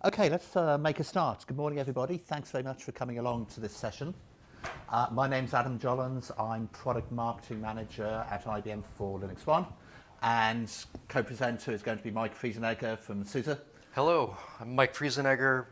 Okay, let's make a start. Good morning, everybody. Thanks very much for coming along to this session. My name's Adam Jollins. I'm Product Marketing Manager at IBM for LinuxONE, and co-presenter is going to be Mike Friesenegger from SUSE. Hello, I'm Mike Friesenegger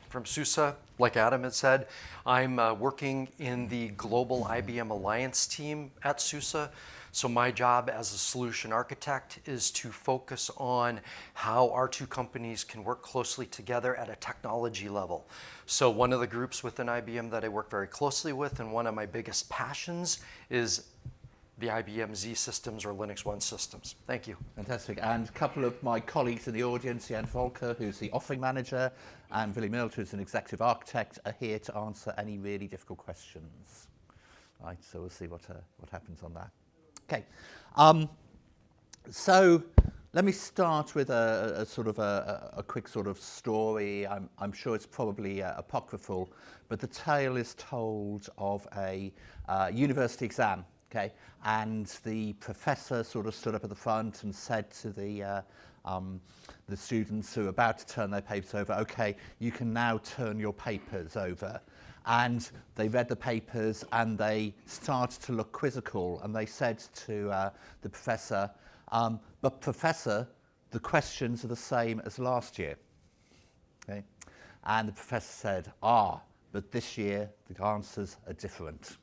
from SUSE. Like Adam had said, I'm working in the global IBM Alliance team at SUSE. So my job as a solution architect is to focus on how our two companies can work closely together at a technology level. So one of the groups within IBM that I work very closely with, and one of my biggest passions, is the IBM Z systems or LinuxONE systems. Thank you. Fantastic. And a couple of my colleagues in the audience, Jan Volker, who's the offering manager, and Willy Milt, who's an executive architect, are here to answer any really difficult questions. Right, so we'll see what happens on that. Okay, so let me start with a quick sort of story. I'm sure it's probably apocryphal, but the tale is told of a university exam. Okay, and the professor sort of stood up at the front and said to the students who were about to turn their papers over, "Okay, you can now turn your papers over." And they read the papers and they started to look quizzical, and they said to the professor, "But professor, the questions are the same as last year." Okay? And the professor said, "But this year the answers are different."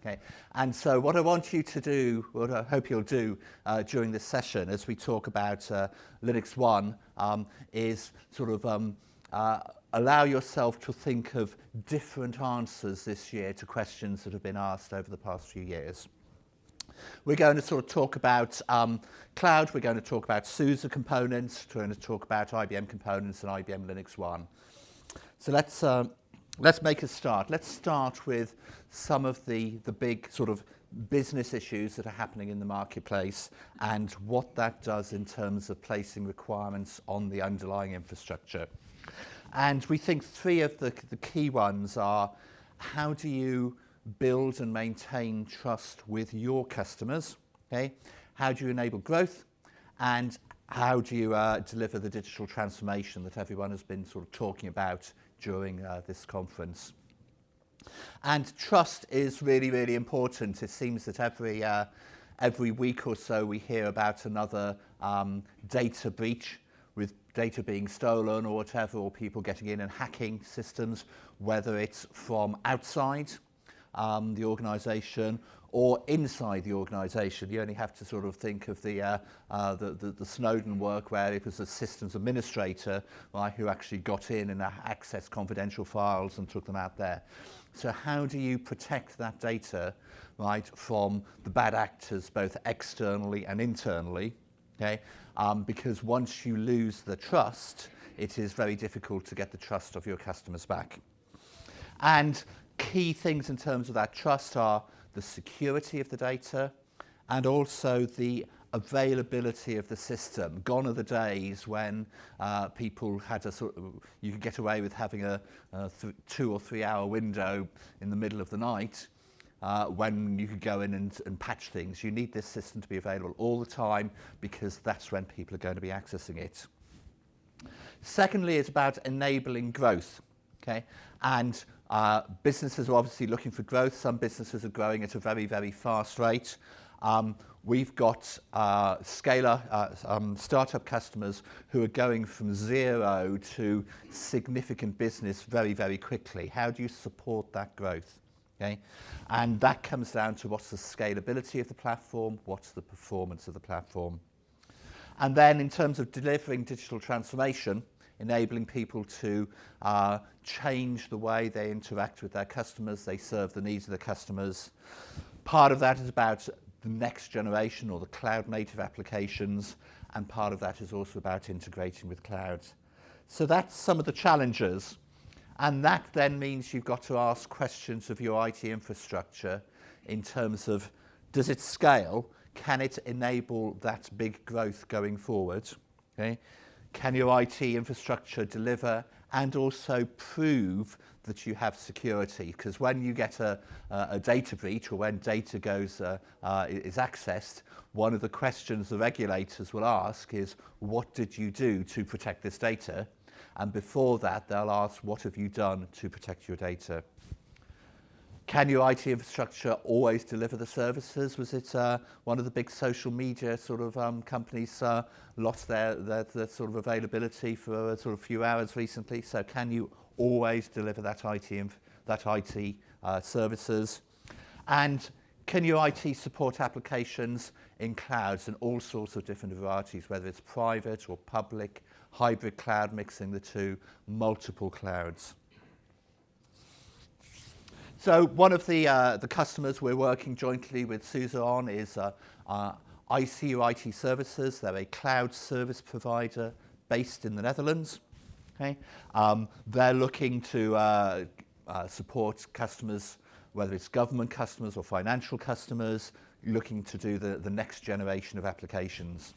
Okay. And so what I want you to do, what I hope you'll do during this session as we talk about LinuxONE, is sort of allow yourself to think of different answers this year to questions that have been asked over the past few years. We're going to sort of talk about cloud, we're going to talk about SUSE components, we're going to talk about IBM components and IBM LinuxONE. So let's make a start. Let's start with some of the big sort of business issues that are happening in the marketplace and what that does in terms of placing requirements on the underlying infrastructure. And we think three of the key ones are: how do you build and maintain trust with your customers? Okay? How do you enable growth? And how do you deliver the digital transformation that everyone has been sort of talking about during this conference? And trust is really, really important. It seems that every week or so we hear about another data breach, with data being stolen or whatever, or people getting in and hacking systems, whether it's from outside the organisation or inside the organisation. You only have to sort of think of the Snowden work, where it was a systems administrator, right, who actually got in and accessed confidential files and took them out there. So how do you protect that data, right, from the bad actors, both externally and internally? Okay, because once you lose the trust, it is very difficult to get the trust of your customers back. And key things in terms of that trust are the security of the data and also the availability of the system. Gone are the days when people had you could get away with having a 2 or 3 hour window in the middle of the night when you could go in and patch things. You need this system to be available all the time, because that's when people are going to be accessing it. Secondly, it's about enabling growth. Okay? And businesses are obviously looking for growth. Some businesses are growing at a very, very fast rate. We've got startup customers who are going from zero to significant business very, very quickly. How do you support that growth? Okay? And that comes down to what's the scalability of the platform, what's the performance of the platform. And then in terms of delivering digital transformation, enabling people to change the way they interact with their customers, they serve the needs of the customers. Part of that is about the next generation or the cloud-native applications, and part of that is also about integrating with clouds. So that's some of the challenges. And that then means you've got to ask questions of your IT infrastructure in terms of, does it scale? Can it enable that big growth going forward? Okay? Can your IT infrastructure deliver and also prove that you have security. Because when you get a data breach, or when data is accessed, one of the questions the regulators will ask is, what did you do to protect this data? And before that, they'll ask, what have you done to protect your data? Can your IT infrastructure always deliver the services? Was it one of the big social media sort of companies lost their sort of availability for a sort of few hours recently? So can you always deliver that IT services? And can your IT support applications in clouds in all sorts of different varieties, whether it's private or public, hybrid cloud, mixing the two, multiple clouds? So one of the customers we're working jointly with SUSE on is ICU IT Services. They're a cloud service provider based in the Netherlands. Okay? They're looking to support customers, whether it's government customers or financial customers, looking to do the next generation of applications.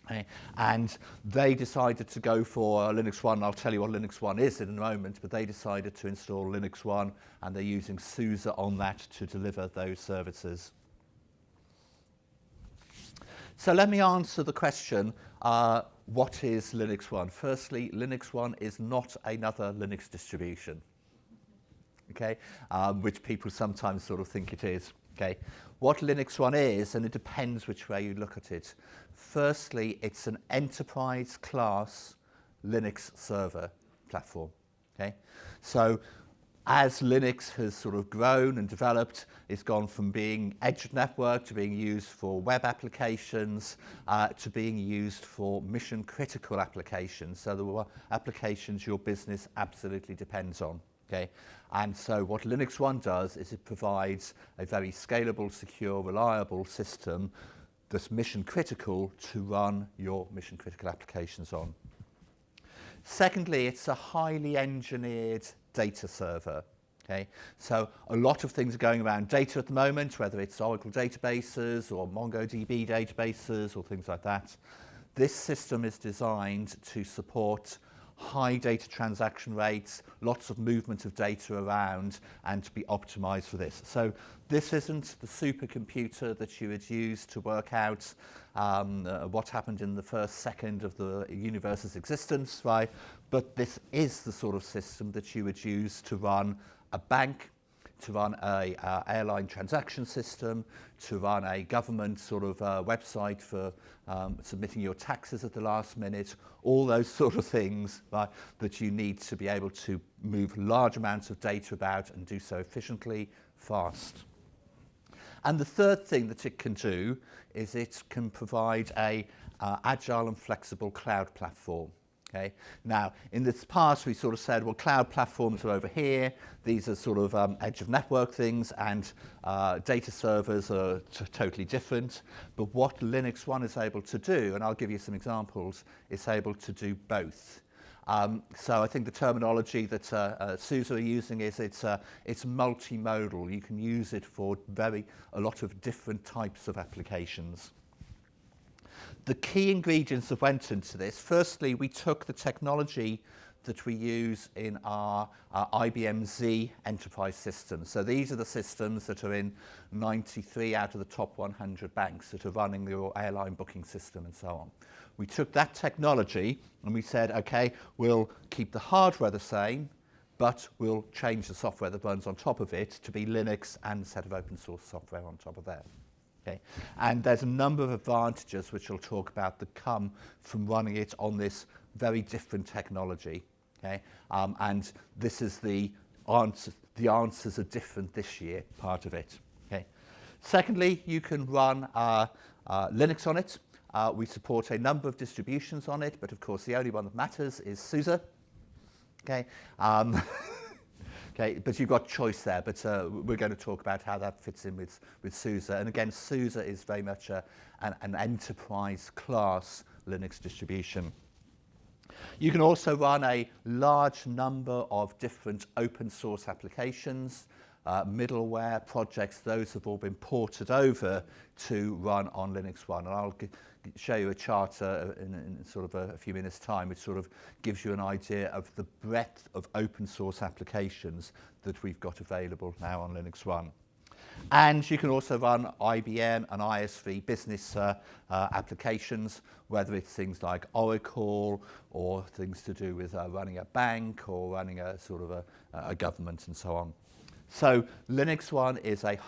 Okay. And they decided to go for LinuxONE. I'll tell you what LinuxONE is in a moment, but they decided to install LinuxONE, and they're using SUSE on that to deliver those services. So let me answer the question, what is LinuxONE? Firstly, LinuxONE is not another Linux distribution, okay, which people sometimes sort of think it is. Okay. What LinuxONE is, and it depends which way you look at it. Firstly, it's an enterprise class Linux server platform. Okay? So as Linux has sort of grown and developed, it's gone from being edge network to being used for web applications to being used for mission critical applications. So the applications your business absolutely depends on. Okay? And so what LinuxONE does is it provides a very scalable, secure, reliable system that's mission critical to run your mission critical applications on. Secondly, it's a highly engineered data server. Okay? So a lot of things are going around data at the moment, whether it's Oracle databases or MongoDB databases or things like that. This system is designed to support high data transaction rates, lots of movement of data around, and to be optimized for this. So this isn't the supercomputer that you would use to work out what happened in the first second of the universe's existence, right? But this is the sort of system that you would use to run a bank, to run a airline transaction system, to run a government sort of website for submitting your taxes at the last minute, all those sort of things, right, that you need to be able to move large amounts of data about and do so efficiently, fast. And the third thing that it can do is it can provide a agile and flexible cloud platform. Okay. Now, in the past, we sort of said, well, cloud platforms are over here. These are sort of edge of network things, and data servers are totally different. But what LinuxONE is able to do, and I'll give you some examples, it's able to do both. So I think the terminology that SUSE are using is it's multimodal. You can use it for a lot of different types of applications. The key ingredients that went into this, firstly, we took the technology that we use in our IBM Z enterprise systems. So these are the systems that are in 93 out of the top 100 banks that are running your airline booking system and so on. We took that technology and we said, okay, we'll keep the hardware the same, but we'll change the software that runs on top of it to be Linux and a set of open source software on top of that. Okay. And there's a number of advantages which we'll talk about that come from running it on this very different technology. Okay. And this is the answers are different this year, part of it. Okay. Secondly, you can run Linux on it. We support a number of distributions on it, but of course the only one that matters is SUSE. Okay. Okay, but you've got choice there, but we're going to talk about how that fits in with SUSE. And again, SUSE is very much an enterprise class Linux distribution. You can also run a large number of different open source applications. middleware projects, those have all been ported over to run on Linux One. And I'll show you a chart in sort of a few minutes' time, which sort of gives you an idea of the breadth of open source applications that we've got available now on Linux One. And you can also run IBM and ISV business applications, whether it's things like Oracle or things to do with running a bank or running a sort of a government and so on. So Linux One is a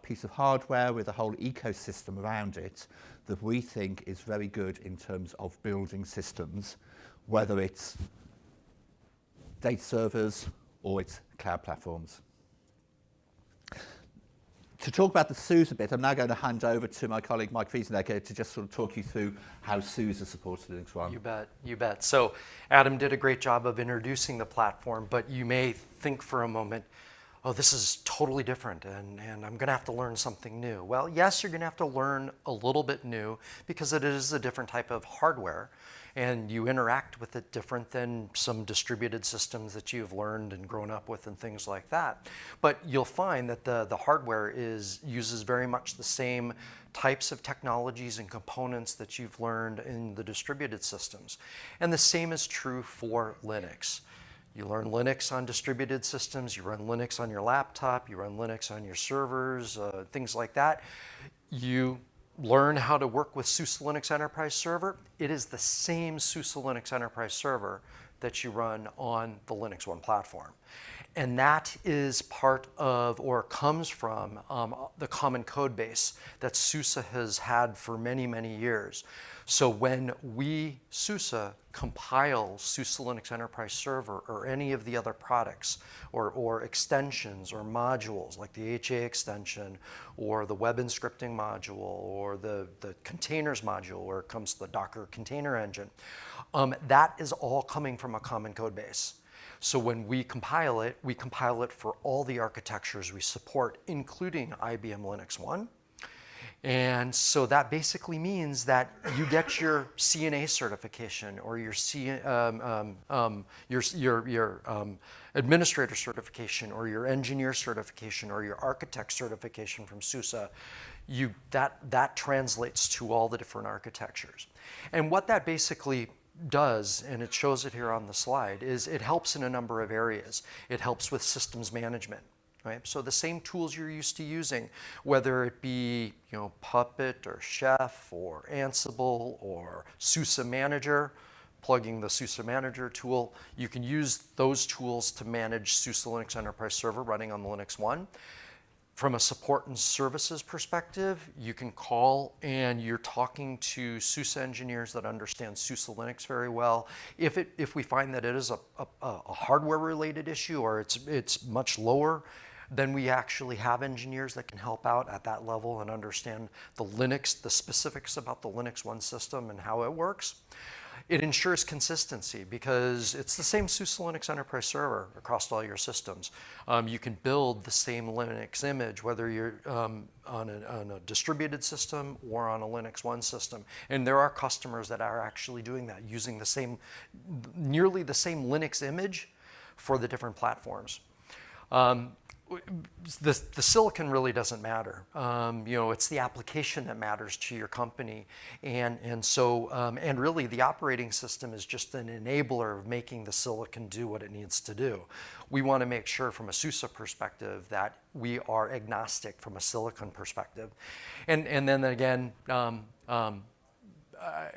piece of hardware with a whole ecosystem around it that we think is very good in terms of building systems, whether it's data servers or it's cloud platforms. To talk about the SUSE a bit, I'm now going to hand over to my colleague Mike Friesenegger to just sort of talk you through how SUSE supports Linux One. You bet, you bet. So Adam did a great job of introducing the platform, but you may think for a moment, oh, this is totally different and I'm going to have to learn something new. Well, yes, you're going to have to learn a little bit new because it is a different type of hardware and you interact with it different than some distributed systems that you've learned and grown up with and things like that. But you'll find that the hardware uses very much the same types of technologies and components that you've learned in the distributed systems. And the same is true for Linux. You learn Linux on distributed systems, you run Linux on your laptop, you run Linux on your servers, things like that. You learn how to work with SUSE Linux Enterprise Server. It is the same SUSE Linux Enterprise Server that you run on the Linux One platform. And that is part of, or comes from, the common code base that SUSE has had for many, many years. So when we, SUSE, compile SUSE Linux Enterprise Server or any of the other products or extensions or modules like the HA extension or the web and scripting module or the containers module where it comes to the Docker container engine, that is all coming from a common code base. So when we compile it for all the architectures we support, including IBM LinuxONE. And so that basically means that you get your CNA certification or your administrator certification or your engineer certification or your architect certification from SUSE. That translates to all the different architectures. And what that basically does, and it shows it here on the slide, is it helps in a number of areas. It helps with systems management. Right? So the same tools you're used to using, whether it be Puppet or Chef or Ansible or SUSE Manager, plugging the SUSE Manager tool, you can use those tools to manage SUSE Linux Enterprise Server running on the Linux One. From a support and services perspective, you can call and you're talking to SUSE engineers that understand SUSE Linux very well. If we find that it is a hardware-related issue or it's much lower, then we actually have engineers that can help out at that level and understand the specifics about the Linux One system and how it works. It ensures consistency because it's the same SUSE Linux Enterprise Server across all your systems. You can build the same Linux image whether you're on a distributed system or on a Linux One system. And there are customers that are actually doing that, using nearly the same Linux image for the different platforms. The silicon really doesn't matter. It's the application that matters to your company, and really the operating system is just an enabler of making the silicon do what it needs to do. We want to make sure from a SUSE perspective that we are agnostic from a silicon perspective, and then again,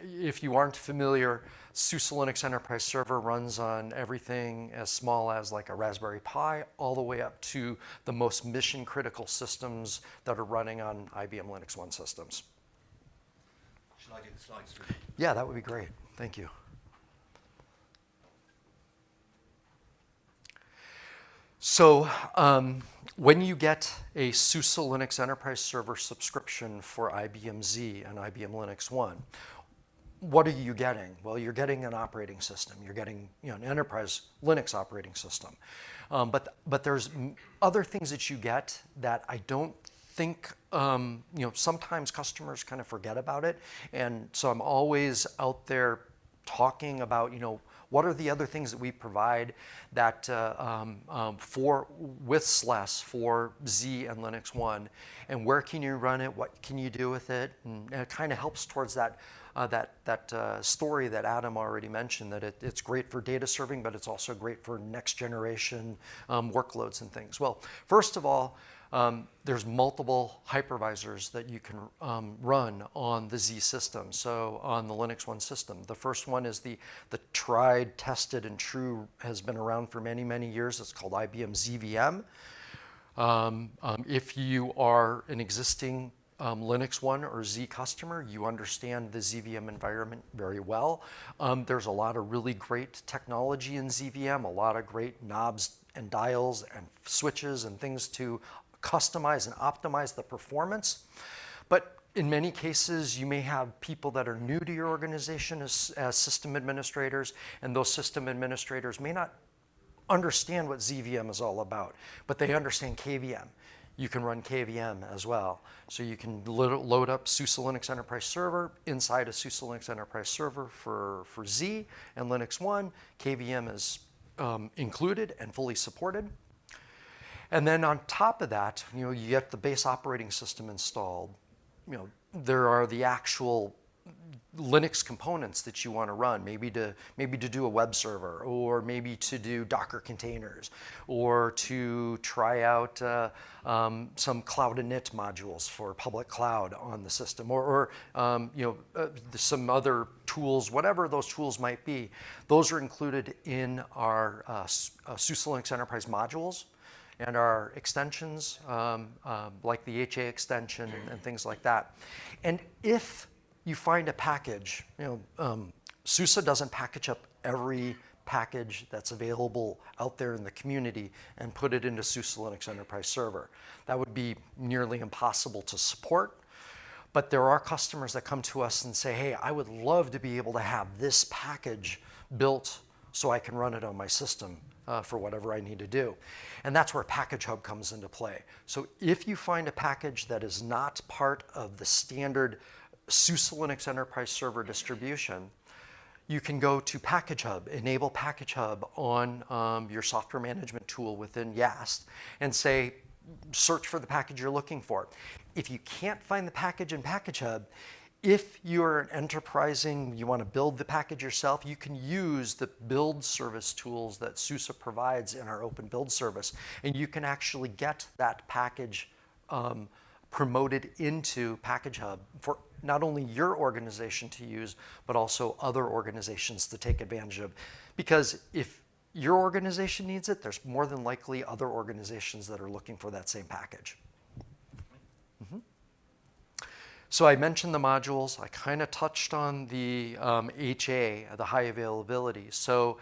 if you aren't familiar, SUSE Linux Enterprise Server runs on everything as small as like a Raspberry Pi all the way up to the most mission critical systems that are running on IBM LinuxONE systems. Should I get the slides through? Yeah, that would be great. Thank you. So when you get a SUSE Linux Enterprise Server subscription for IBM Z and IBM LinuxONE, what are you getting? Well, you're getting an operating system. You're getting an enterprise Linux operating system. But there's other things that you get that I don't think, sometimes customers kind of forget about it. And so I'm always out there talking about, what are the other things that we provide that with SLES for Z and LinuxONE, and where can you run it, what can you do with it, and it kind of helps towards that story that Adam already mentioned, that it's great for data serving, but it's also great for next generation workloads and things. Well, first of all, there's multiple hypervisors that you can run on the Z system, so on the LinuxONE system. The first one is the tried, tested, and true, has been around for many, many years. It's called IBM ZVM. If you are an existing LinuxONE or Z customer, you understand the ZVM environment very well. There's a lot of really great technology in ZVM, a lot of great knobs and dials and switches and things to customize and optimize the performance. But in many cases, you may have people that are new to your organization as system administrators, and those system administrators may not understand what ZVM is all about, but they understand KVM. You can run KVM as well. So you can load up SUSE Linux Enterprise Server inside a SUSE Linux Enterprise Server for Z and LinuxONE. KVM is included and fully supported. And then on top of that, you get the base operating system installed. There are the actual Linux components that you want to run, maybe to do a web server, or maybe to do Docker containers, or to try out some cloud init modules for public cloud on the system, or some other tools, whatever those tools might be. Those are included in our SUSE Linux Enterprise Modules and our extensions, like the HA extension and things like that. And if you find a package, SUSE doesn't package up every package that's available out there in the community and put it into SUSE Linux Enterprise Server. That would be nearly impossible to support. But there are customers that come to us and say, hey, I would love to be able to have this package built so I can run it on my system for whatever I need to do. And that's where Package Hub comes into play. So if you find a package that is not part of the standard SUSE Linux Enterprise Server distribution, you can go to Package Hub, enable Package Hub on your software management tool within YAST, and say, search for the package you're looking for. If you can't find the package in Package Hub, if you're an enterprising, you want to build the package yourself, you can use the build service tools that SUSE provides in our open build service, and you can actually get that package promoted into Package Hub for not only your organization to use, but also other organizations to take advantage of. Because if your organization needs it, there's more than likely other organizations that are looking for that same package. So I mentioned the modules. I kind of touched on the HA, the high availability. So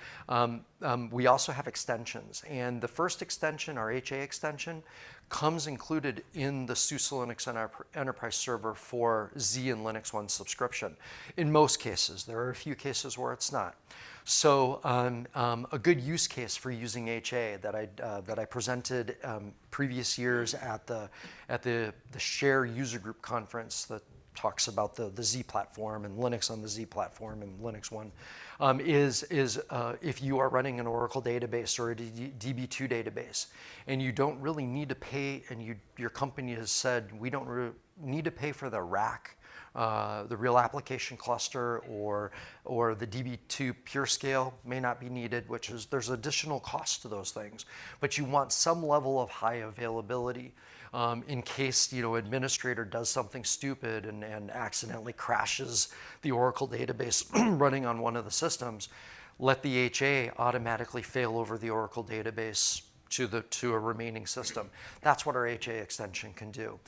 we also have extensions. And the first extension, our HA extension, comes included in the SUSE Linux Enterprise Server for Z and LinuxONE subscription. In most cases, there are a few cases where it's not. So a good use case for using HA that I presented previous years at the Share User Group conference that talks about the Z platform and Linux on the Z platform and LinuxONE is if you are running an Oracle database or a DB2 database and you don't really need to pay, and your company has said we don't need to pay for the rack, the real application cluster, or the DB2 pure scale may not be needed, which is there's additional cost to those things, but you want some level of high availability in case administrator does something stupid and accidentally crashes the Oracle database running on one of the systems. Let the HA automatically fail over the Oracle database to a remaining system. That's what our HA extension can do.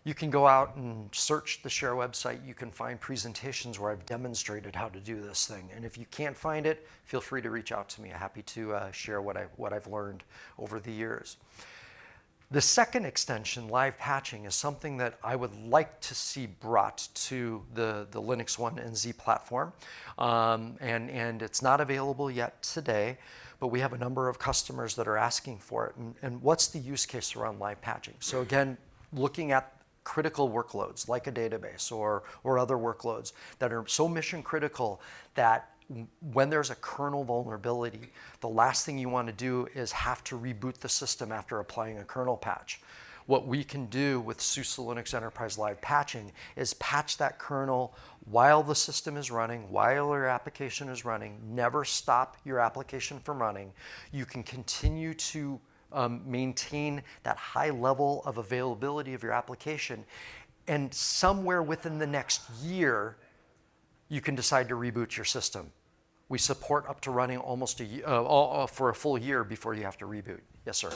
You can go out and search the Share website. You can find presentations where I've demonstrated how to do this thing. And if you can't find it, feel free to reach out to me. I'm happy to share what I've learned over the years. The second extension, live patching, is something that I would like to see brought to the LinuxONE and Z platform. And it's not available yet today, but we have a number of customers that are asking for it. And what's the use case around live patching? So again, looking at critical workloads like a database or other workloads that are so mission critical that when there's a kernel vulnerability, the last thing you want to do is have to reboot the system after applying a kernel patch. What we can do with SUSE Linux Enterprise Live Patching is patch that kernel while the system is running, while your application is running. Never stop your application from running. You can continue to maintain that high level of availability of your application. And somewhere within the next year, you can decide to reboot your system. We support up to running almost for a full year before you have to reboot. Yes, sir.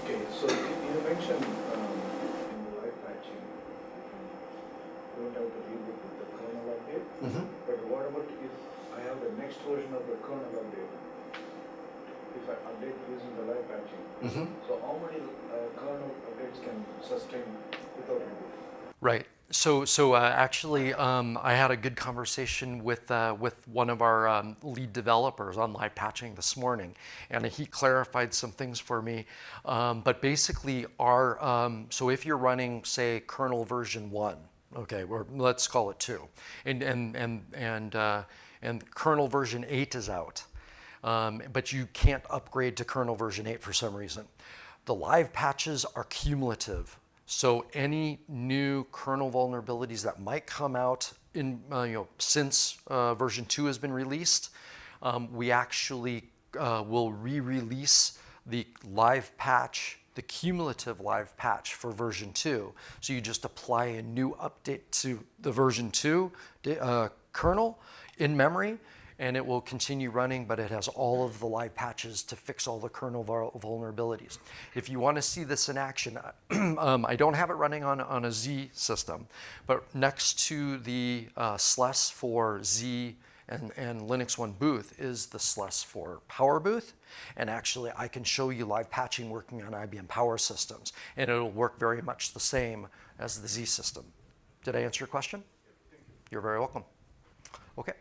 Okay, so you mentioned in the live patching, you don't have to reboot with the kernel update. But what about if I have the next version of the kernel update? If I update using the live patching, so how many kernel updates can sustain without reboot? Right. So actually, I had a good conversation with one of our lead developers on live patching this morning, and he clarified some things for me. But basically, so if you're running, say, kernel version 1, okay, or let's call it 2, and kernel version 8 is out, but you can't upgrade to kernel version 8 for some reason. The live patches are cumulative. So any new kernel vulnerabilities that might come out in, since version 2 has been released, we actually will re-release the live patch, the cumulative live patch for version 2. So you just apply a new update to the version 2 kernel in memory, and it will continue running, but it has all of the live patches to fix all the kernel vulnerabilities. If you want to see this in action, I don't have it running on a Z system, but next to the SLES for Z and LinuxONE booth is the SLES for Power booth. And actually, I can show you live patching working on IBM Power systems, and it'll work very much the same as the Z system. Did I answer your question? You're very welcome. Okay.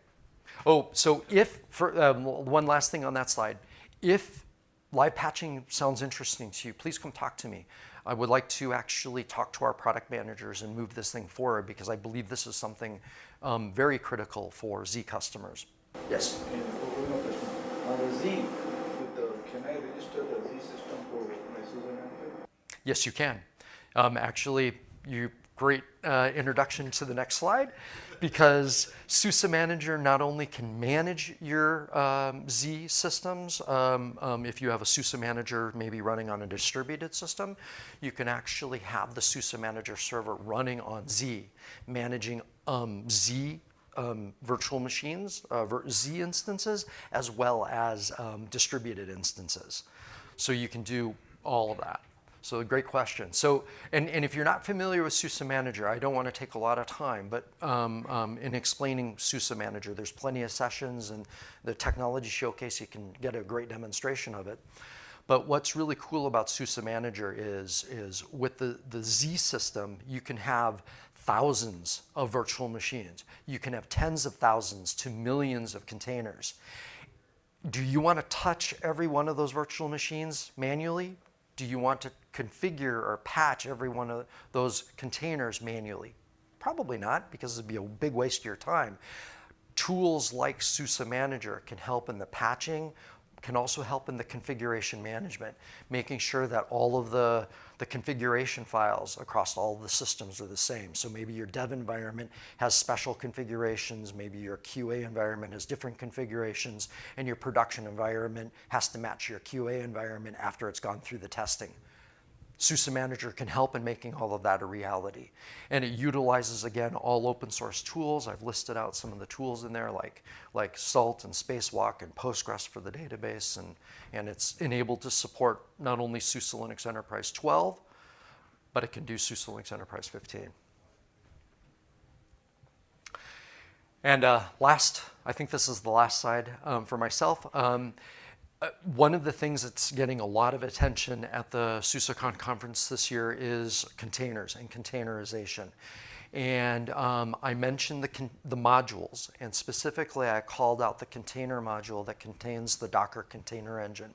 Oh, so one last thing on that slide. If live patching sounds interesting to you, please come talk to me. I would like to actually talk to our product managers and move this thing forward, because I believe this is something very critical for Z customers. Yes? On the Z, can I register the Z system for my SUSE manager? Yes, you can. Actually, great introduction to the next slide, because SUSE Manager not only can manage your Z systems, if you have a SUSE Manager maybe running on a distributed system, you can actually have the SUSE Manager server running on Z, managing Z virtual machines, Z instances, as well as distributed instances. So you can do all of that. So great question. So, and if you're not familiar with SUSE Manager, I don't want to take a lot of time, but in explaining SUSE Manager, there's plenty of sessions, and the technology showcase, you can get a great demonstration of it. But what's really cool about SUSE Manager is with the Z system, you can have thousands of virtual machines. You can have tens of thousands to millions of containers. Do you want to touch every one of those virtual machines manually? Do you want to configure or patch every one of those containers manually? Probably not, because it'd be a big waste of your time. Tools like SUSE Manager can help in the patching, can also help in the configuration management, making sure that all of the configuration files across all of the systems are the same. So maybe your dev environment has special configurations, maybe your QA environment has different configurations, and your production environment has to match your QA environment after it's gone through the testing. SUSE Manager can help in making all of that a reality. And it utilizes, again, all open source tools. I've listed out some of the tools in there, like Salt and Spacewalk and Postgres for the database. And it's enabled to support not only SUSE Linux Enterprise 12, but it can do SUSE Linux Enterprise 15. And last, I think this is the last slide for myself. One of the things that's getting a lot of attention at the SUSECon conference this year is containers and containerization. And I mentioned the modules, and specifically I called out the container module that contains the Docker container engine.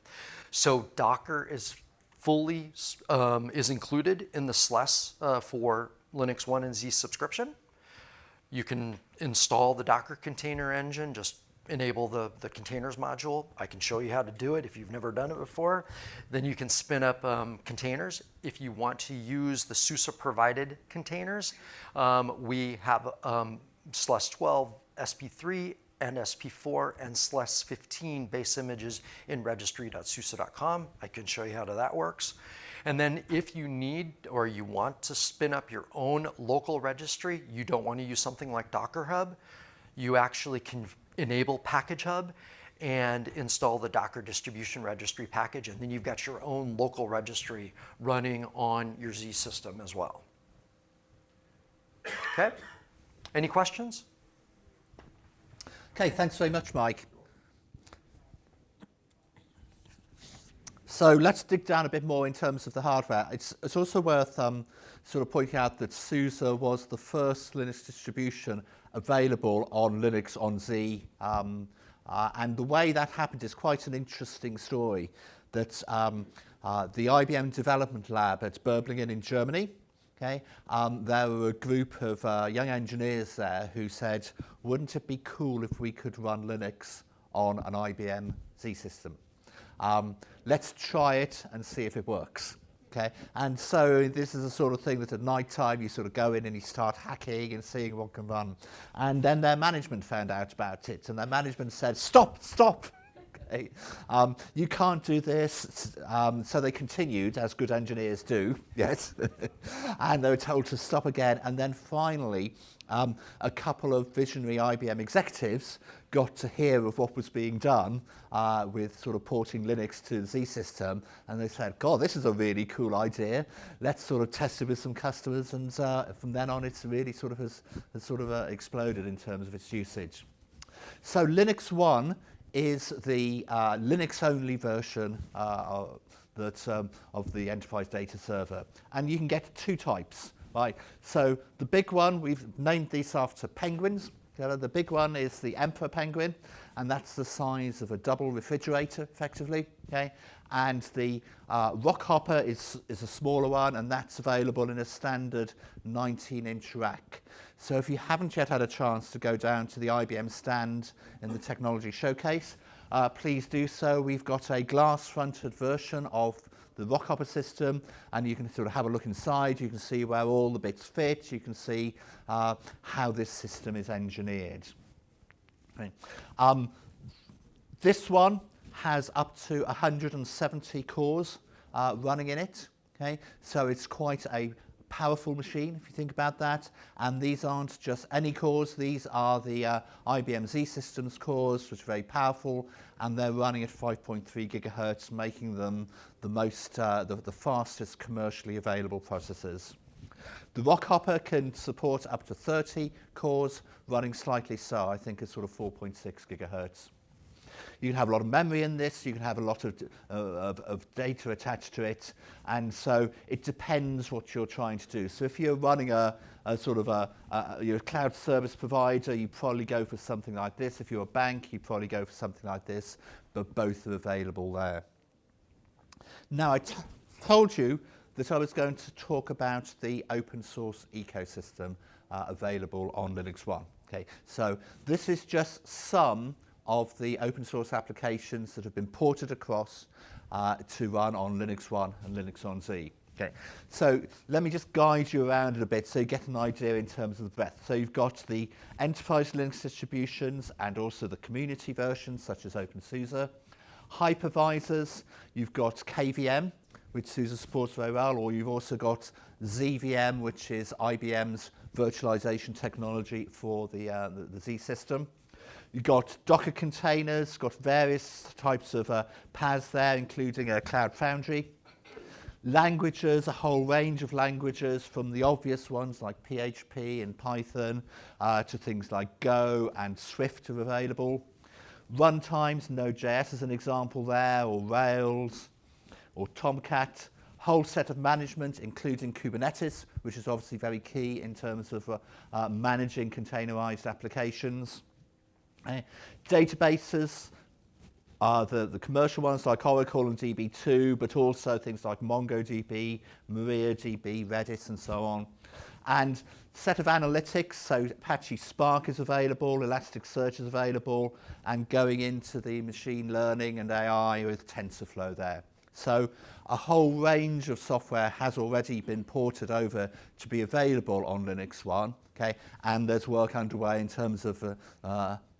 So Docker is fully is included in the SLES for LinuxONE and Z subscription. You can install the Docker container engine, just enable the containers module. I can show you how to do it if you've never done it before. Then you can spin up containers. If you want to use the SUSE provided containers, we have SLES 12, SP3, and SP4, and SLES 15 base images in registry.suse.com. I can show you how that works. And then if you need or you want to spin up your own local registry, you don't want to use something like Docker Hub, you actually can enable Package Hub and install the Docker distribution registry package, and then you've got your own local registry running on your Z system as well. Okay, any questions? Okay, thanks very much, Mike. So let's dig down a bit more in terms of the hardware. It's also worth sort of pointing out that SUSE was the first Linux distribution available on Linux on Z. And the way that happened is quite an interesting story. That the IBM Development Lab at Böblingen in Germany, okay, there were a group of young engineers there who said, wouldn't it be cool if we could run Linux on an IBM Z system? Let's try it and see if it works. Okay, and so this is the sort of thing that at night time you sort of go in and you start hacking and seeing what can run. And then their management found out about it, and their management said, stop. Okay, you can't do this. So they continued, as good engineers do, yes. And they were told to stop again. And then finally, a couple of visionary IBM executives got to hear of what was being done with sort of porting Linux to the Z system, and they said, God, this is a really cool idea. Let's sort of test it with some customers, and from then on it's really sort of has exploded in terms of its usage. So LinuxONE is the Linux-only version of the enterprise data server, and you can get two types. Right, so the big one, we've named these after penguins. The big one is the Emperor penguin, and that's the size of a double refrigerator, effectively. Okay, and the Rockhopper is a smaller one, and that's available in a standard 19-inch rack. So if you haven't yet had a chance to go down to the IBM stand in the technology showcase, please do so. We've got a glass-fronted version of the Rockhopper system, and you can sort of have a look inside. You can see where all the bits fit. You can see how this system is engineered. Okay. This one has up to 170 cores running in it. Okay, so it's quite a powerful machine if you think about that. And these aren't just any cores. These are the IBM Z Systems cores, which are very powerful, and they're running at 5.3 gigahertz, making them the fastest commercially available processors. The Rockhopper can support up to 30 cores, running slightly slow, I think it's sort of 4.6 gigahertz. You can have a lot of memory in this, you can have a lot of data attached to it, and so it depends what you're trying to do. So if you're running you're a cloud service provider, you probably go for something like this. If you're a bank, you probably go for something like this, but both are available there. Now, I told you that I was going to talk about the open source ecosystem available on LinuxONE. Okay, so this is just some of the open source applications that have been ported across to run on LinuxONE and Linux on Z. Okay, so let me just guide you around it a bit so you get an idea in terms of the breadth. So you've got the enterprise Linux distributions and also the community versions such as OpenSUSE. Hypervisors, you've got KVM, which SUSE supports very well, or you've also got ZVM, which is IBM's virtualization technology for the Z system. You've got Docker containers, got various types of paths there, including a Cloud Foundry. Languages, a whole range of languages, from the obvious ones like PHP and Python to things like Go and Swift are available. Runtimes, Node.js is an example there, or Rails, or Tomcat. Whole set of management, including Kubernetes, which is obviously very key in terms of managing containerized applications. Databases are the commercial ones like Oracle and DB2, but also things like MongoDB, MariaDB, Redis, and so on. And set of analytics, so Apache Spark is available, Elasticsearch is available, and going into the machine learning and AI with TensorFlow there. So a whole range of software has already been ported over to be available on LinuxONE, okay? And there's work underway in terms of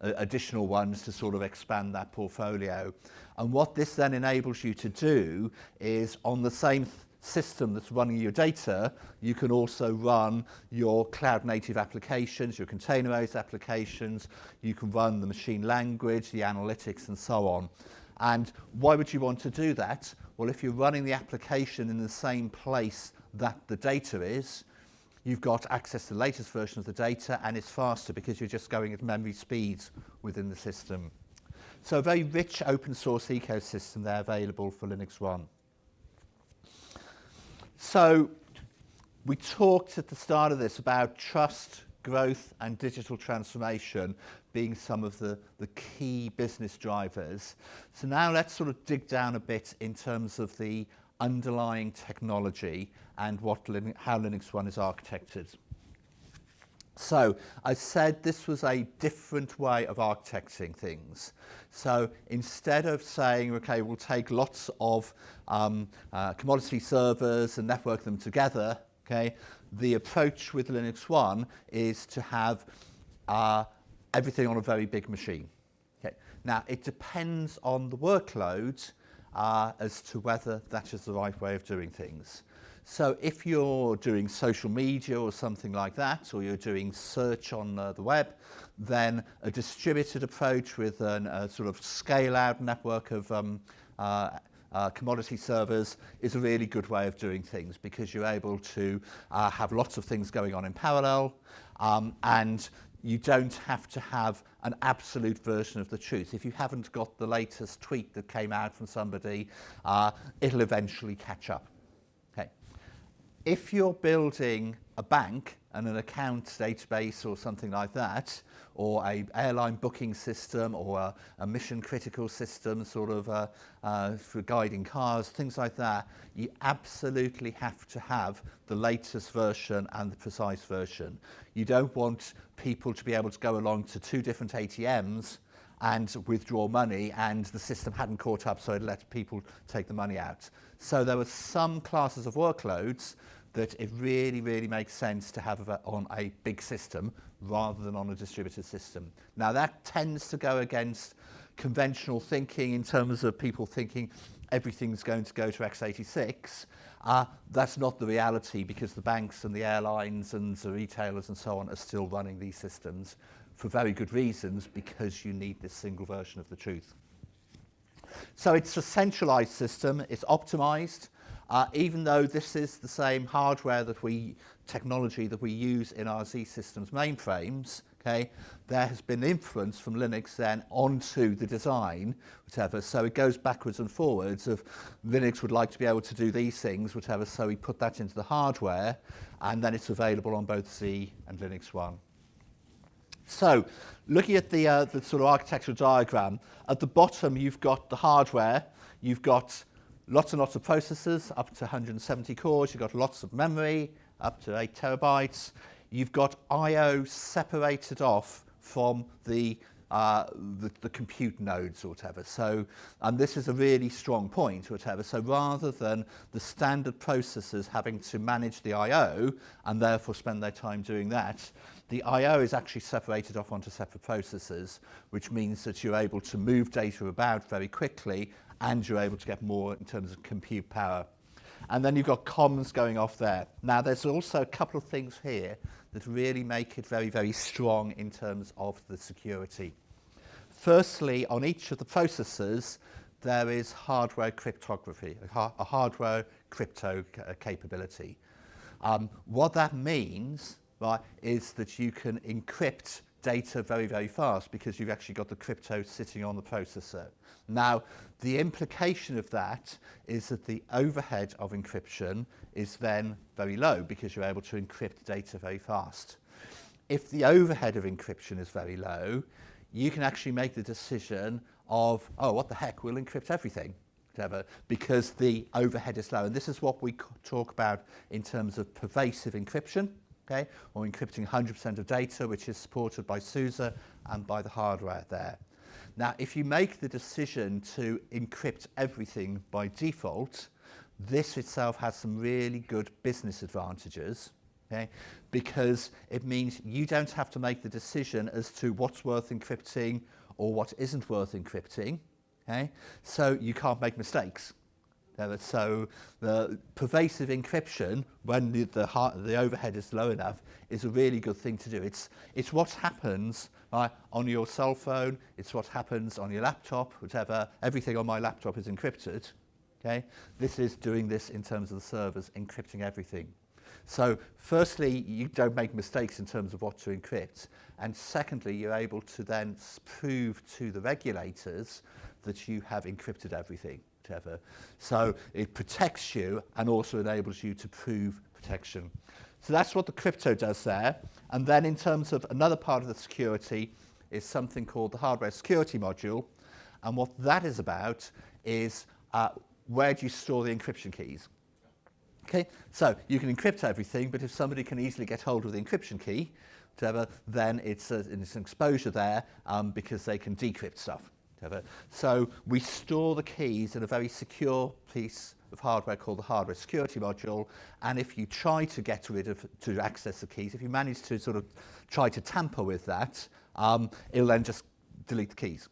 additional ones to sort of expand that portfolio. And what this then enables you to do is on the same system that's running your data, you can also run your cloud-native applications, your containerized applications, you can run the machine language, the analytics, and so on. And why would you want to do that? Well, if you're running the application in the same place that the data is, you've got access to the latest version of the data, and it's faster because you're just going at memory speeds within the system. So a very rich open source ecosystem there available for LinuxONE. So we talked at the start of this about trust, growth, and digital transformation being some of the key business drivers. So now let's sort of dig down a bit in terms of the underlying technology and how LinuxONE is architected. So I said this was a different way of architecting things. So instead of saying, okay, we'll take lots of commodity servers and network them together, okay, the approach with LinuxONE is to have everything on a very big machine. Okay. Now, it depends on the workload as to whether that is the right way of doing things. So if you're doing social media or something like that, or you're doing search on the web, then a distributed approach with a sort of scale-out network of commodity servers is a really good way of doing things because you're able to have lots of things going on in parallel, and you don't have to have an absolute version of the truth. If you haven't got the latest tweet that came out from somebody, it'll eventually catch up. Okay. If you're building a bank and an account database or something like that, or an airline booking system or a mission critical system sort of for guiding cars, things like that, you absolutely have to have the latest version and the precise version. You don't want people to be able to go along to 2 different ATMs and withdraw money and the system hadn't caught up, so it let people take the money out. So there were some classes of workloads that it really, really makes sense to have on a big system rather than on a distributed system. Now that tends to go against conventional thinking in terms of people thinking everything's going to go to x86. That's not the reality because the banks and the airlines and the retailers and so on are still running these systems for very good reasons because you need this single version of the truth. So it's a centralized system, it's optimized. Even though this is the same hardware technology that we use in our Z systems mainframes, okay, there has been influence from Linux then onto the design, whatever. So it goes backwards and forwards of Linux would like to be able to do these things, whatever. So we put that into the hardware, and then it's available on both Z and LinuxONE. So looking at the sort of architectural diagram, at the bottom you've got the hardware, you've got lots and lots of processors, up to 170 cores. You've got lots of memory, up to 8 terabytes. You've got I/O separated off from the compute nodes or whatever. So, and this is a really strong point or whatever. So rather than the standard processors having to manage the I/O and therefore spend their time doing that, the I/O is actually separated off onto separate processors, which means that you're able to move data about very quickly and you're able to get more in terms of compute power. And then you've got comms going off there. Now there's also a couple of things here that really make it very, very strong in terms of the security. Firstly, on each of the processors, there is hardware cryptography, a hardware crypto capability. What that means, right, is that you can encrypt data very, very fast because you've actually got the crypto sitting on the processor. Now, the implication of that is that the overhead of encryption is then very low because you're able to encrypt data very fast. If the overhead of encryption is very low, you can actually make the decision of, oh, what the heck, we'll encrypt everything, whatever, because the overhead is low. And this is what we talk about in terms of pervasive encryption. okay, or encrypting 100% of data, which is supported by SUSE and by the hardware there. Now, if you make the decision to encrypt everything by default, this itself has some really good business advantages, okay, because it means you don't have to make the decision as to what's worth encrypting or what isn't worth encrypting, okay, so you can't make mistakes. So the pervasive encryption, when the overhead is low enough, is a really good thing to do. It's what happens on your cell phone, it's what happens on your laptop, whatever. Everything on my laptop is encrypted. Okay? This is doing this in terms of the servers, encrypting everything. So firstly, you don't make mistakes in terms of what to encrypt. And secondly, you're able to then prove to the regulators that you have encrypted everything. Whatever. So it protects you and also enables you to prove protection. So that's what the crypto does there. And then in terms of another part of the security is something called the hardware security module. And what that is about is where do you store the encryption keys? Okay, so you can encrypt everything, but if somebody can easily get hold of the encryption key, whatever, then it's an exposure there because they can decrypt stuff. So we store the keys in a very secure piece of hardware called the hardware security module, and if you try to get rid of, to access the keys, if you manage to sort of try to tamper with that, it'll then just delete the keys.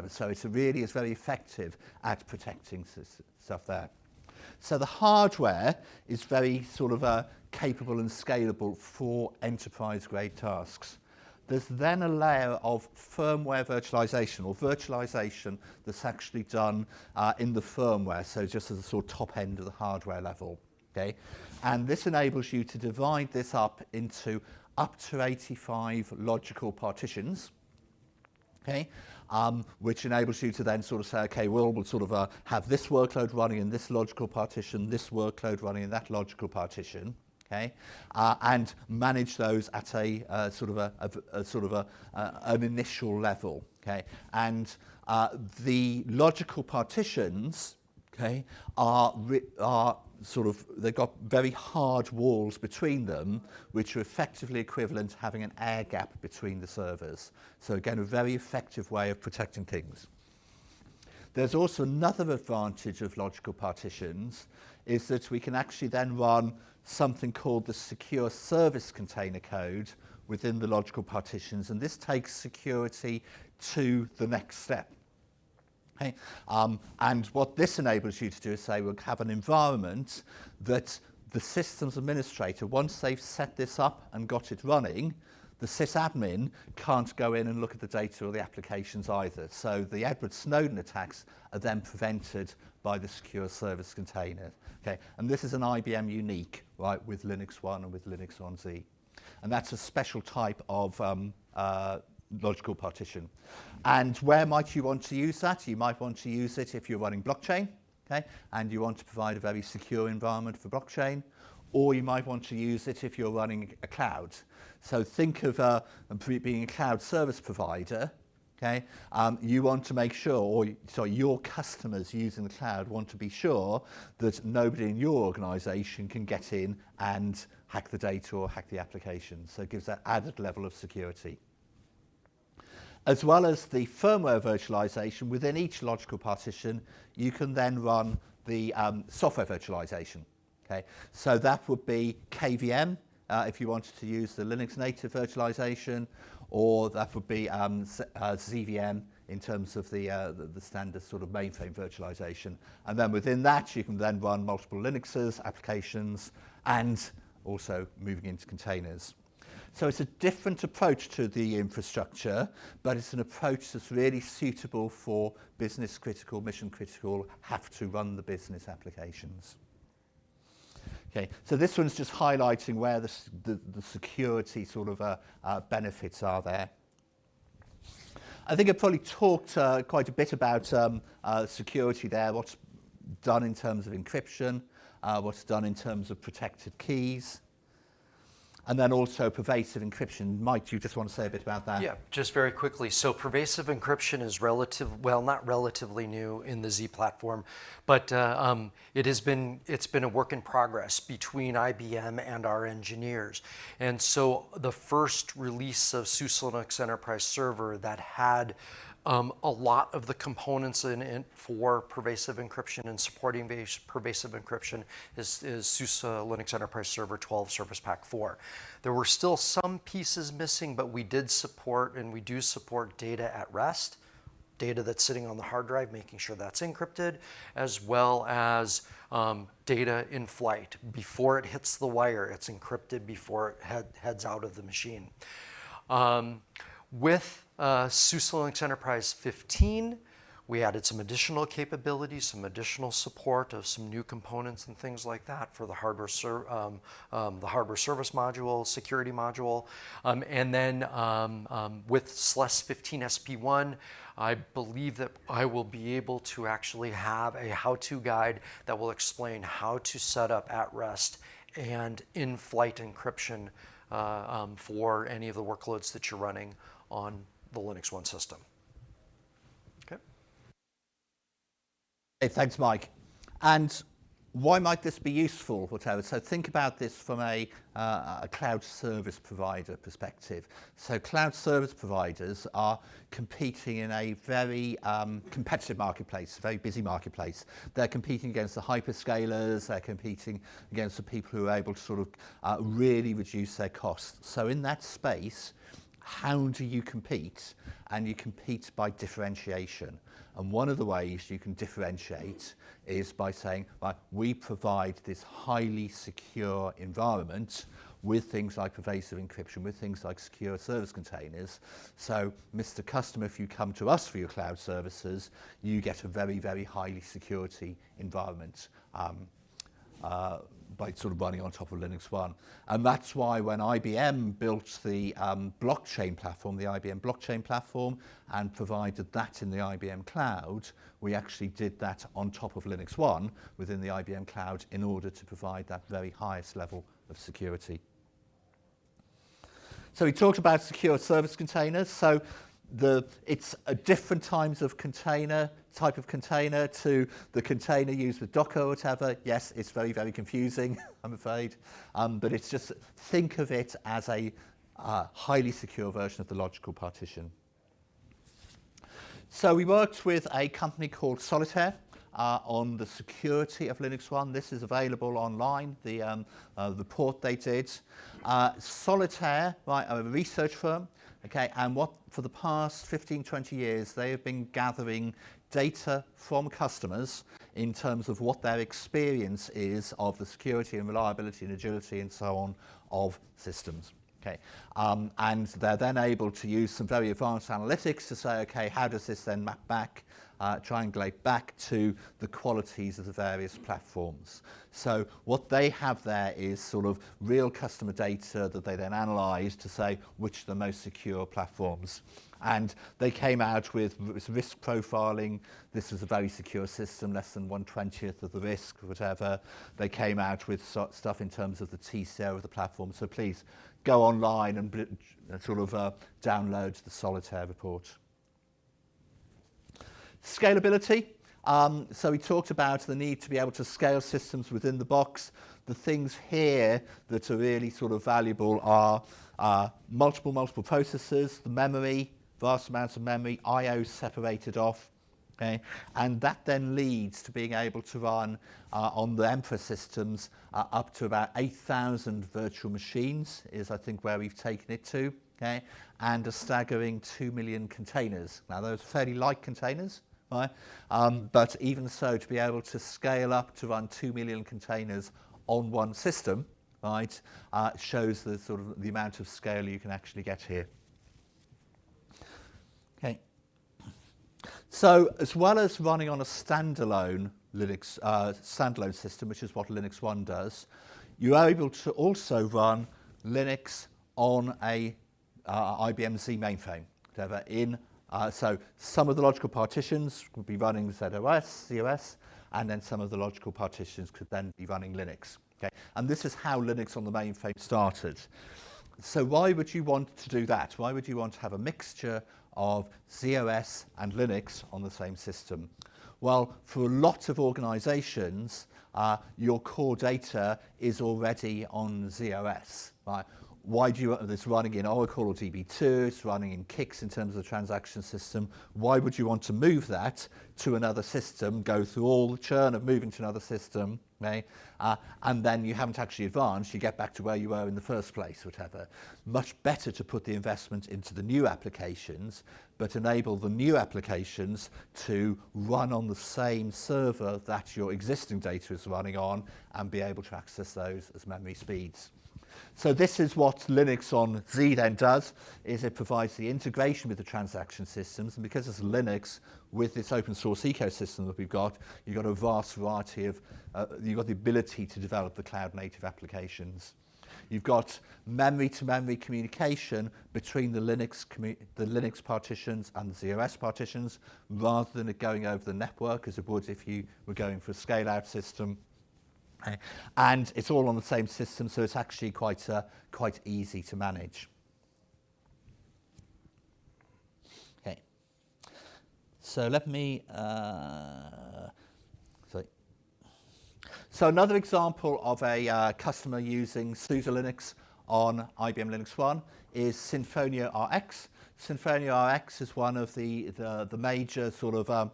So it really is very effective at protecting stuff there. So the hardware is very sort of capable and scalable for enterprise-grade tasks. There's then a layer of firmware virtualization, or virtualization that's actually done in the firmware, so just as a sort of top end of the hardware level. Okay? And this enables you to divide this up into up to 85 logical partitions, okay? Which enables you to then sort of say, okay, we'll sort of have this workload running in this logical partition, this workload running in that logical partition. Okay, and manage those at a an initial level. Okay, and the logical partitions, okay, are sort of, they've got very hard walls between them, which are effectively equivalent to having an air gap between the servers. So again, a very effective way of protecting things. There's also another advantage of logical partitions, is that we can actually then run something called the secure service container code within the logical partitions, and this takes security to the next step. Okay? And what this enables you to do is say we'll have an environment that the systems administrator, once they've set this up and got it running, the sysadmin can't go in and look at the data or the applications either. So the Edward Snowden attacks are then prevented by the secure service container. Okay, and this is an IBM unique, right, with LinuxONE and with LinuxONE Z. And that's a special type of logical partition. And where might you want to use that? You might want to use it if you're running blockchain, okay, and you want to provide a very secure environment for blockchain, or you might want to use it if you're running a cloud. So think of being a cloud service provider. Okay, you want to make sure, or sorry, your customers using the cloud want to be sure that nobody in your organization can get in and hack the data or hack the application. So it gives that added level of security. As well as the firmware virtualization, within each logical partition, you can then run the software virtualization. Okay, so that would be KVM if you wanted to use the Linux native virtualization, or that would be ZVM in terms of the standard sort of mainframe virtualization. And then within that, you can then run multiple Linuxes, applications, and also moving into containers. So it's a different approach to the infrastructure, but it's an approach that's really suitable for business critical, mission critical, have to run the business applications. Okay, so this one's just highlighting where the security sort of benefits are there. I think I've probably talked quite a bit about security there, what's done in terms of encryption, what's done in terms of protected keys. and then also pervasive encryption. Mike, do you just want to say a bit about that? Yeah, just very quickly. So pervasive encryption is not relatively new in the Z platform, but it's been a work in progress between IBM and our engineers. And so the first release of SUSE Linux Enterprise Server that had a lot of the components in it for pervasive encryption and supporting pervasive encryption is SUSE Linux Enterprise Server 12 Service Pack 4. There were still some pieces missing, but we did support, and we do support, data at rest, data that's sitting on the hard drive, making sure that's encrypted, as well as data in flight. Before it hits the wire, it's encrypted before it heads out of the machine. With SUSE Linux Enterprise 15, we added some additional capabilities, some additional support of some new components and things like that for the hardware service module, security module. And then with SLES 15 SP1, I believe that I will be able to actually have a how-to guide that will explain how to set up at-rest and in-flight encryption for any of the workloads that you're running on the LinuxONE system. Okay. Hey, thanks, Mike. And why might this be useful, whatever? So think about this from a cloud service provider perspective. So cloud service providers are competing in a very competitive marketplace, a very busy marketplace. They're competing against the hyperscalers, they're competing against the people who are able to sort of really reduce their costs. So in that space, how do you compete? And you compete by differentiation. And one of the ways you can differentiate is by saying, right, we provide this highly secure environment with things like pervasive encryption, with things like secure service containers. So, Mr. Customer, if you come to us for your cloud services, you get a very, very highly security environment. By sort of running on top of LinuxONE. And that's why when IBM built the blockchain platform, the IBM blockchain platform, and provided that in the IBM Cloud, we actually did that on top of LinuxONE within the IBM Cloud in order to provide that very highest level of security. So we talked about secure service containers. So it's a different type of container to the container used with Docker or whatever. Yes, it's very, very confusing, I'm afraid. But it's just, think of it as a highly secure version of the logical partition. So we worked with a company called Solitaire on the security of LinuxONE. This is available online, the report they did. Solitaire, right, are a research firm. Okay, and for the past 15, 20 years, they have been gathering data from customers in terms of what their experience is of the security and reliability and agility and so on of systems. Okay, and they're then able to use some very advanced analytics to say, okay, how does this then map back, triangulate back to the qualities of the various platforms. So what they have there is sort of real customer data that they then analyze to say which are the most secure platforms. And they came out with risk profiling. This is a very secure system, less than 1/20th of the risk, whatever. They came out with stuff in terms of the TCO of the platform. So please go online and sort of download the Solitaire report. Scalability. So we talked about the need to be able to scale systems within the box. The things here that are really sort of valuable are multiple processors, the memory, vast amounts of memory, I/O separated off. Okay? And that then leads to being able to run on the Emperor systems up to about 8,000 virtual machines is, I think, where we've taken it to. Okay? And a staggering 2 million containers. Now, those are fairly light containers. Right? But even so, to be able to scale up to run 2 million containers on one system, right, shows the sort of the amount of scale you can actually get here. Okay. So as well as running on a standalone Linux standalone system, which is what LinuxONE does, you're able to also run Linux on a IBM Z mainframe, whatever, so some of the logical partitions would be running ZOS, COS, and then some of the logical partitions could then be running Linux. Okay? And this is how Linux on the mainframe started. So why would you want to do that? Why would you want to have a mixture of ZOS and Linux on the same system? Well, for a lot of organizations, your core data is already on ZOS. Right? Why do you want this running in Oracle or DB2? It's running in Kix in terms of the transaction system. Why would you want to move that to another system, go through all the churn of moving to another system, okay? And then you haven't actually advanced, you get back to where you were in the first place, whatever. Much better to put the investment into the new applications, but enable the new applications to run on the same server that your existing data is running on and be able to access those as memory speeds. So this is what LinuxONE Z then does, is it provides the integration with the transaction systems, and because it's Linux with this open source ecosystem that we've got, you've got a vast variety of, you've got the ability to develop the cloud native applications. You've got memory-to-memory communication between the Linux partitions and the ZOS partitions, rather than it going over the network as it would if you were going for a scale-out system. And it's all on the same system, so it's actually quite easy to manage. Okay. So let me. So another example of a customer using SUSE Linux on IBM LinuxONE is Sinfonia RX. Sinfonia RX is one of the major sort of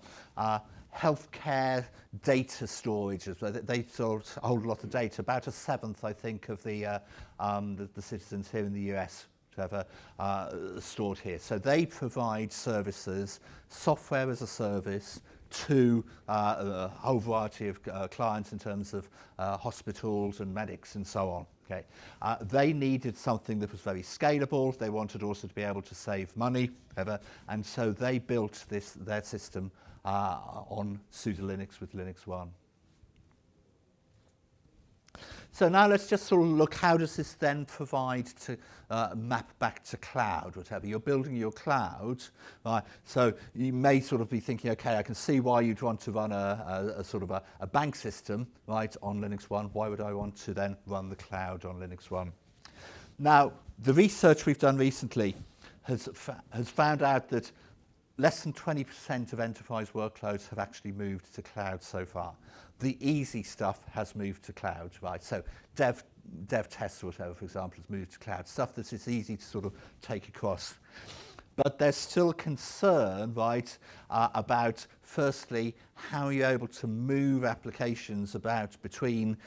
healthcare data storages. They sort of hold a lot of data, about a seventh, I think, of the citizens here in the US have stored here. So they provide services, software as a service, to a whole variety of clients in terms of hospitals and medics and so on. Okay. They needed something that was very scalable. They wanted also to be able to save money, and so they built their system on SUSE Linux with LinuxONE. So now let's just sort of look, how does this then provide to map back to cloud, whatever. You're building your cloud, right? So you may sort of be thinking, okay, I can see why you'd want to run a sort of a bank system, right, on LinuxONE. Why would I want to then run the cloud on LinuxONE? Now, the research we've done recently has found out that less than 20% of enterprise workloads have actually moved to cloud so far. The easy stuff has moved to cloud, right? So dev tests or whatever, for example, has moved to cloud. Stuff that is easy to sort of take across. But there's still concern, right, about, firstly, how you're able to move applications about between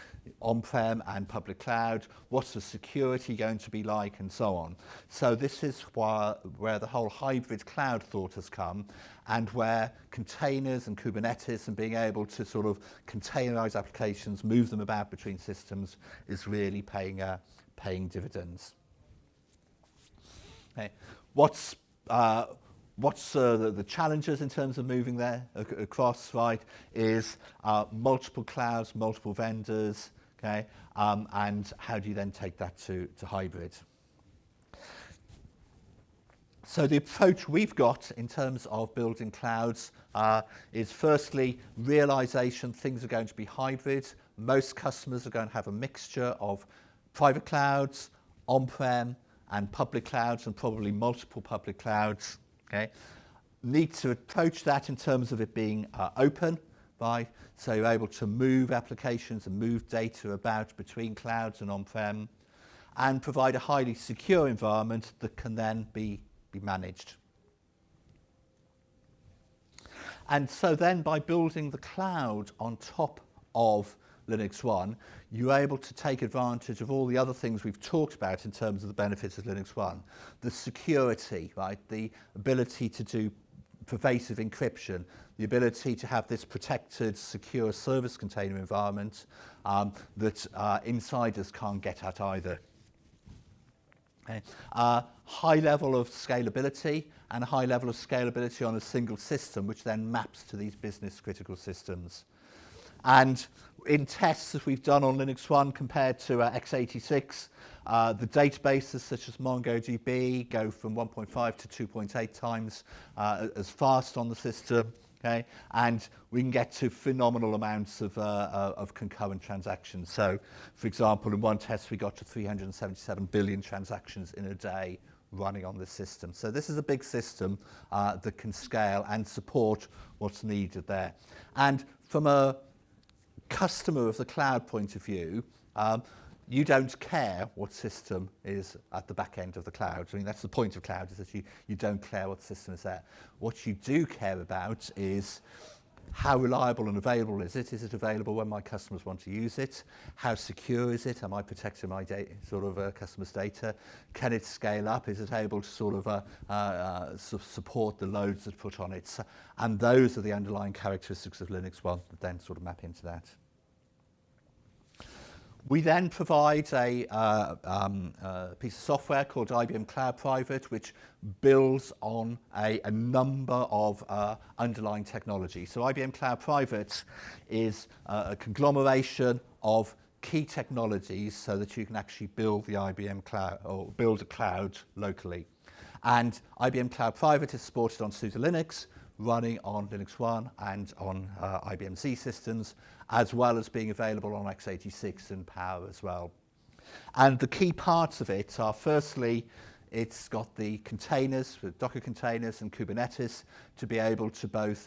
on-prem and public cloud, what's the security going to be like, and so on. So this is where the whole hybrid cloud thought has come, and where containers and Kubernetes and being able to sort of containerize applications, move them about between systems, is really paying dividends. Okay. What's the challenges in terms of moving there across, right, is multiple clouds, multiple vendors, okay, and how do you then take that to hybrid? So the approach we've got in terms of building clouds is, firstly, realization things are going to be hybrid. Most customers are going to have a mixture of private clouds, on-prem, and public clouds, and probably multiple public clouds. Okay, need to approach that in terms of it being open, right? So you're able to move applications and move data about between clouds and on-prem, and provide a highly secure environment that can then be managed. And so then, by building the cloud on top of LinuxONE, you're able to take advantage of all the other things we've talked about in terms of the benefits of LinuxONE. The security, right? The ability to do pervasive encryption, the ability to have this protected, secure service container environment that insiders can't get at either. Okay. High level of scalability, and a high level of scalability on a single system, which then maps to these business critical systems. And in tests that we've done on LinuxONE compared to x86, the databases such as MongoDB go from 1.5 to 2.8 times as fast on the system. Okay, and we can get to phenomenal amounts of concurrent transactions. So, for example, in one test we got to 377 billion transactions in a day running on this system. So this is a big system that can scale and support what's needed there. And from a customer of the cloud point of view, you don't care what system is at the back end of the cloud. I mean, that's the point of cloud, is that you don't care what system is there. What you do care about is how reliable and available is it? Is it available when my customers want to use it? How secure is it? Am I protecting my customers' data? Can it scale up? Is it able to sort of support the loads that are put on it? So, and those are the underlying characteristics of Linux One that then sort of map into that. We then provide a piece of software called IBM Cloud Private, which builds on a number of underlying technologies. So IBM Cloud Private is a conglomeration of key technologies so that you can actually build the IBM Cloud or build a cloud locally. And IBM Cloud Private is supported on SUSE Linux, running on Linux One and on IBM Z systems, as well as being available on x86 and Power as well. And the key parts of it are, firstly, it's got the containers, with Docker containers and Kubernetes, to be able to both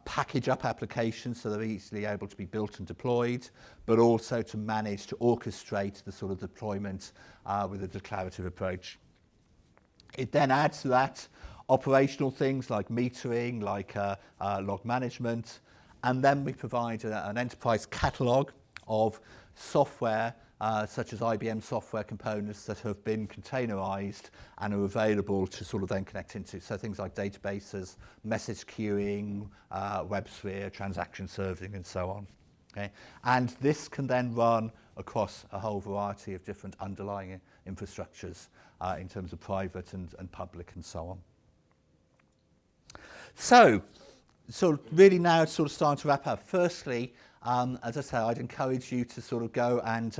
package up applications so they're easily able to be built and deployed, but also to manage, to orchestrate the sort of deployment with a declarative approach. It then adds to that operational things like metering, like log management, and then we provide an enterprise catalog of software such as IBM software components that have been containerized and are available to sort of then connect into. So things like databases, message queuing, WebSphere, transaction serving, and so on. Okay? And this can then run across a whole variety of different underlying infrastructures in terms of private and public and so on. So really now it's sort of starting to wrap up. Firstly, as I say, I'd encourage you to sort of go and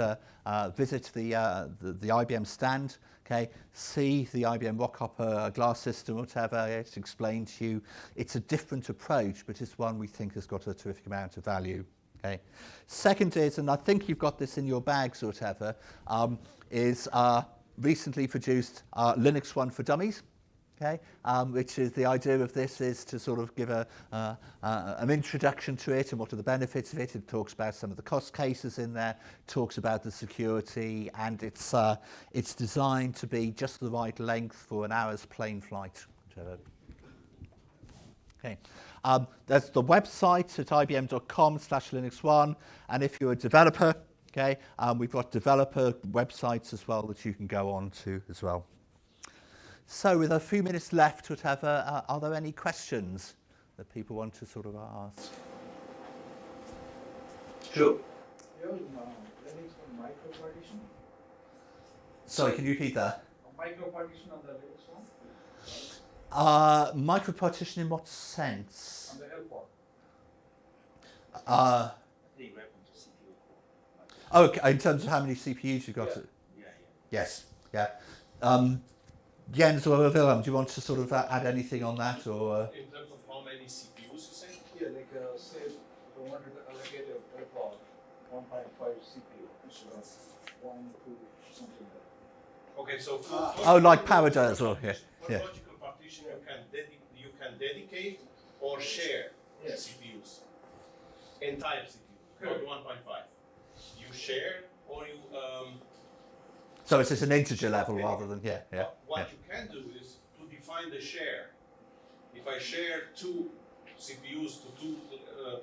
visit the IBM stand, okay, see the IBM Rockhopper glass system, whatever, it's explained to you. It's a different approach, but it's one we think has got a terrific amount of value. Okay. Second is, and I think you've got this in your bags or whatever, is recently produced Linux One for Dummies. Okay, which is the idea of this is to sort of give an introduction to it and what are the benefits of it. It talks about some of the cost cases in there, talks about the security, and it's designed to be just the right length for an hour's plane flight. Okay, there's the website at ibm.com/LinuxOne, and if you're a developer, okay, we've got developer websites as well that you can go on to as well. So with a few minutes left, whatever, are there any questions that people want to sort of ask? Sure. You have Linux on micro partition? Sorry, can you repeat that? A micro partition on the Linux one? Micro partition in what sense? On the LPAR. Oh, okay, in terms of how many CPUs you've got? Yeah. Yes, yeah. Jens or Willem, do you want to sort of add anything on that, or? In terms of how many CPUs you say? Yeah, like say if we wanted to allocate a LPAR 1.5 CPU instead of 1, 2, something like that. Okay, so Oh, like Power does, or yeah. For logical partition, you can dedicate or share CPUs, entire CPU, not 1.5. You share or you. So it's just an integer level rather than What you can do is to define the share. If I share 2 CPUs to 2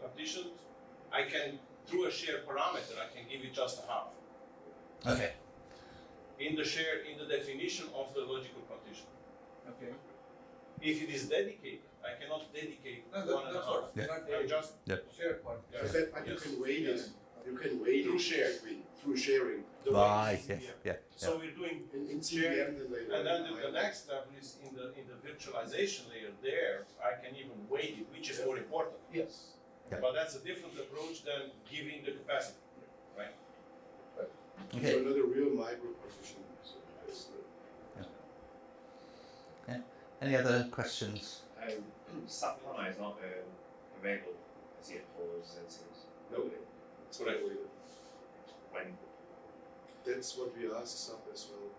partitions, I can, through a share parameter, I can give it just a half. Okay. In the definition of the logical partition. Okay. If it is dedicated, I cannot dedicate No, 1.5. that's not I just shared part. yes, But you can weight it. You can weight Through it share. through sharing. the way Right, it is yes, here. yeah. So we're doing In share, CVM, and then the next step is in the virtualization layer. There, I can even weight it, which is more important. Yes. Yeah. But that's a different approach than giving the capacity, right? Okay. So another real micro partition. So that's Any other questions? I SAP HANA is not available as yet for resiliency. No, that's what I waited. When That's what we asked SAP as well.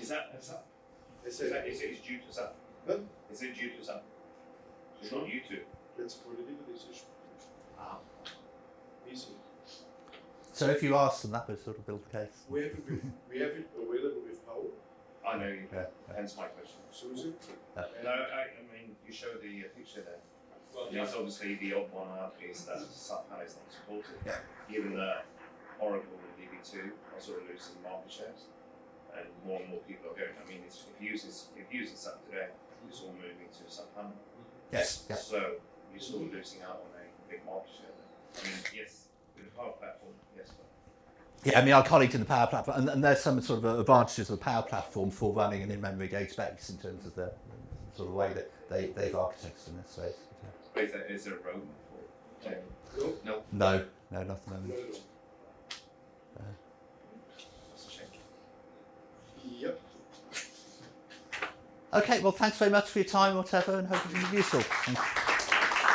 is that? I Is said, that is it due to SAP? Huh? Is it due to SAP? It's not due to. that's a political decision. Ah. Easy. So if you ask them, that would sort of build the case. We have it available with power, I know you. Yeah. Hence my question. SUSE. Yeah. and No, I mean you show the picture there. Well, And it's obviously the odd one out is that SAP HANA is not supported. Yeah. Given that Oracle and DB2 are sort of losing market shares, and more people are going. I mean, if you use SAP today, it's all moving to SAP HANA. Yes. Yeah. So you're sort of losing out on a big market share there. I mean, yes, with the Power Platform, yes, but Yeah, I mean, our colleagues in the Power Platform, and there's some sort of advantages of the Power Platform for running an in-memory database in terms of the sort of way that they've architected in this space. but is there a roadmap for it? no, No, nothing. not at all. That's a shame. Yep. Okay, well, thanks very much for your time, whatever, and hope it's been useful. Thanks.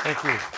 Thank you.